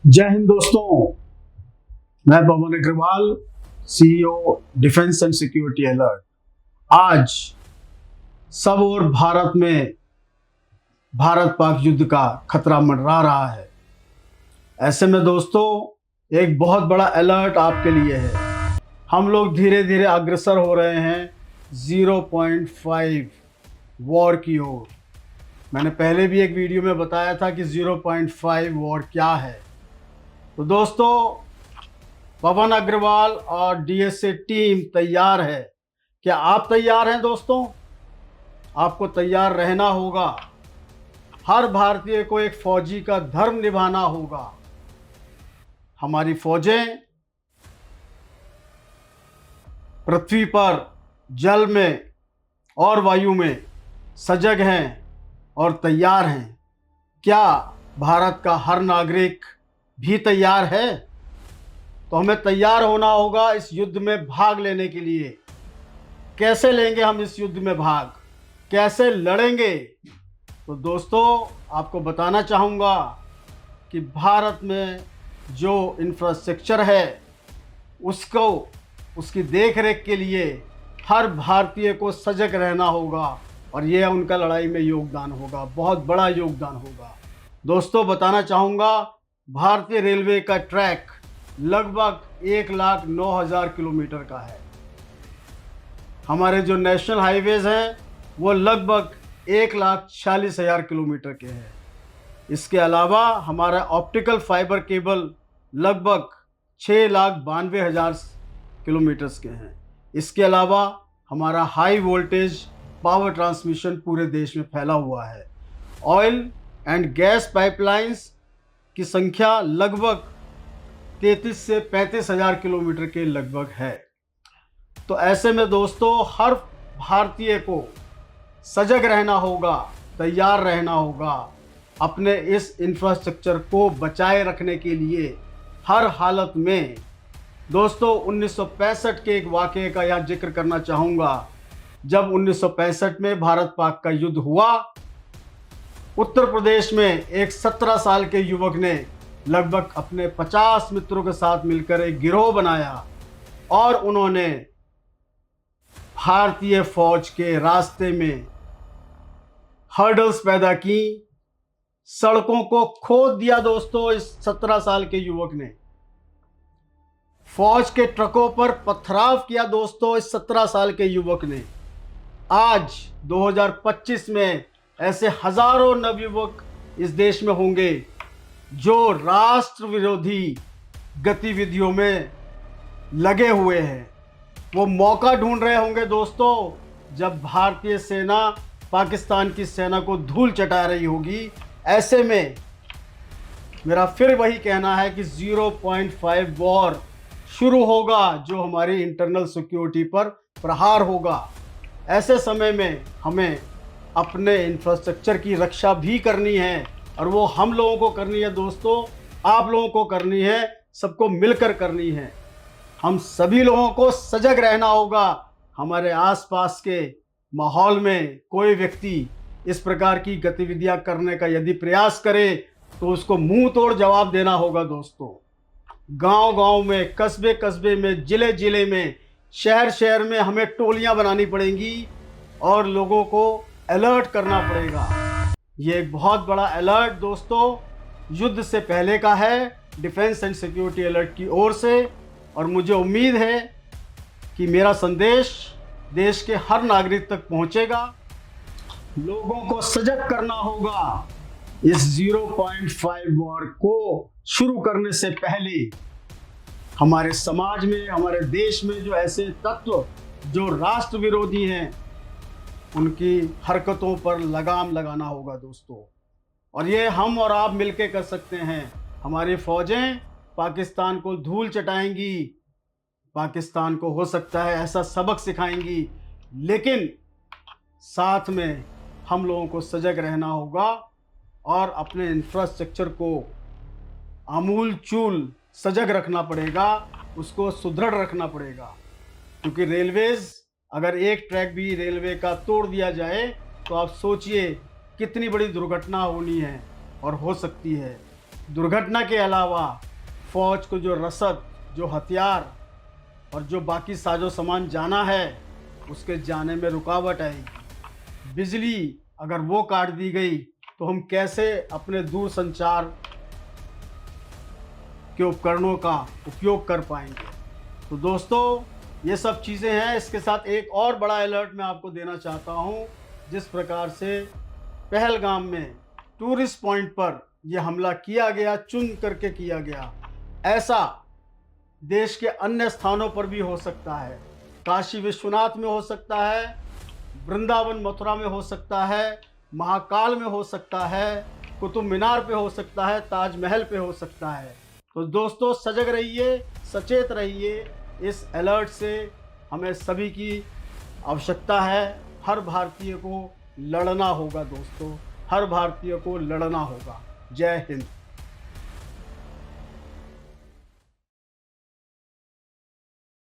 जय हिंद दोस्तों, मैं Pawan Agarwal, CEO defence and security alert. आज सब ओर भारत में भारत पाक युद्ध का खतरा मंडरा रहा है। ऐसे में दोस्तों एक बहुत बड़ा अलर्ट आपके लिए है। हम लोग धीरे धीरे अग्रसर हो रहे हैं 0.5 वॉर की ओर। मैंने पहले भी एक वीडियो में बताया था कि 0.5 वॉर क्या है। तो दोस्तों पवन अग्रवाल और डीएसए टीम तैयार है। क्या आप तैयार हैं दोस्तों? आपको तैयार रहना होगा। हर भारतीय को एक फौजी का धर्म निभाना होगा। हमारी फौजें पृथ्वी पर, जल में और वायु में सजग हैं और तैयार हैं। क्या भारत का हर नागरिक भी तैयार है? तो हमें तैयार होना होगा इस युद्ध में भाग लेने के लिए। कैसे लेंगे हम इस युद्ध में भाग, कैसे लड़ेंगे? तो दोस्तों आपको बताना चाहूँगा कि भारत में जो इंफ्रास्ट्रक्चर है उसकी देख रेख के लिए हर भारतीय को सजग रहना होगा और यह उनका लड़ाई में योगदान होगा, बहुत बड़ा योगदान होगा। दोस्तों बताना चाहूँगा, भारतीय रेलवे का ट्रैक लगभग 1,09,000 किलोमीटर का है। हमारे जो नेशनल हाईवेज हैं वो लगभग 1,46,000 किलोमीटर के हैं। इसके अलावा हमारा ऑप्टिकल फाइबर केबल लगभग 6,92,000 किलोमीटर्स के हैं। इसके अलावा हमारा हाई वोल्टेज पावर ट्रांसमिशन पूरे देश में फैला हुआ है। ऑयल एंड गैस पाइपलाइंस की संख्या लगभग 33 से 35,000 किलोमीटर के लगभग है। तो ऐसे में दोस्तों हर भारतीय को सजग रहना होगा, तैयार रहना होगा अपने इस इंफ्रास्ट्रक्चर को बचाए रखने के लिए हर हालत में। दोस्तों 1965 के एक वाक़ये का यहाँ जिक्र करना चाहूँगा। जब 1965 में भारत पाक का युद्ध हुआ, उत्तर प्रदेश में एक 17 साल के युवक ने लगभग अपने 50 मित्रों के साथ मिलकर एक गिरोह बनाया और उन्होंने भारतीय फौज के रास्ते में हर्डल्स पैदा की, सड़कों को खोद दिया। दोस्तों इस 17 साल के युवक ने फौज के ट्रकों पर पथराव किया। दोस्तों इस 17 साल के युवक ने। आज 2025 में ऐसे हजारों नवयुवक इस देश में होंगे जो राष्ट्र विरोधी गतिविधियों में लगे हुए हैं। वो मौका ढूंढ रहे होंगे दोस्तों, जब भारतीय सेना पाकिस्तान की सेना को धूल चटा रही होगी। ऐसे में मेरा फिर वही कहना है कि 0.5 वॉर शुरू होगा, जो हमारी इंटरनल सिक्योरिटी पर प्रहार होगा। ऐसे समय में हमें अपने इंफ्रास्ट्रक्चर की रक्षा भी करनी है और वो हम लोगों को करनी है दोस्तों, आप लोगों को करनी है, सबको मिलकर करनी है। हम सभी लोगों को सजग रहना होगा। हमारे आसपास के माहौल में कोई व्यक्ति इस प्रकार की गतिविधियां करने का यदि प्रयास करे तो उसको मुंह तोड़ जवाब देना होगा। दोस्तों गांव-गांव में, कस्बे-कस्बे में, जिले-जिले में, शहर-शहर में हमें टोलियां बनानी पड़ेंगी और लोगों को अलर्ट करना पड़ेगा। ये एक बहुत बड़ा अलर्ट दोस्तों युद्ध से पहले का है, डिफेंस एंड सिक्योरिटी अलर्ट की ओर से। और मुझे उम्मीद है कि मेरा संदेश देश के हर नागरिक तक पहुंचेगा। लोगों को सजग करना होगा। इस 0.5 वॉर को शुरू करने से पहले हमारे समाज में, हमारे देश में जो ऐसे तत्व जो राष्ट्र विरोधी हैं, उनकी हरकतों पर लगाम लगाना होगा दोस्तों। और ये हम और आप मिलके कर सकते हैं। हमारी फौजें पाकिस्तान को धूल चटाएंगी, पाकिस्तान को हो सकता है ऐसा सबक सिखाएंगी, लेकिन साथ में हम लोगों को सजग रहना होगा और अपने इंफ्रास्ट्रक्चर को आमूल-चूल सजग रखना पड़ेगा, उसको सुदृढ़ रखना पड़ेगा। क्योंकि रेलवेज, अगर एक ट्रैक भी रेलवे का तोड़ दिया जाए तो आप सोचिए कितनी बड़ी दुर्घटना होनी है और हो सकती है। दुर्घटना के अलावा फौज को जो रसद, जो हथियार और जो बाकी साजो सामान जाना है, उसके जाने में रुकावट आएगी। बिजली अगर वो काट दी गई तो हम कैसे अपने दूरसंचार के उपकरणों का उपयोग कर पाएंगे। तो दोस्तों, ये सब चीज़ें हैं। इसके साथ एक और बड़ा अलर्ट मैं आपको देना चाहता हूँ। जिस प्रकार से पहलगाम में टूरिस्ट पॉइंट पर यह हमला किया गया, चुन करके किया गया, ऐसा देश के अन्य स्थानों पर भी हो सकता है। काशी विश्वनाथ में हो सकता है, वृंदावन मथुरा में हो सकता है, महाकाल में हो सकता है, कुतुब मीनार पे हो सकता है, ताजमहल पे हो सकता है। तो दोस्तों, सजग रहिए, सचेत रहिए। इस अलर्ट से हमें सभी की आवश्यकता है। हर भारतीय को लड़ना होगा दोस्तों, हर भारतीय को लड़ना होगा। जय हिंद।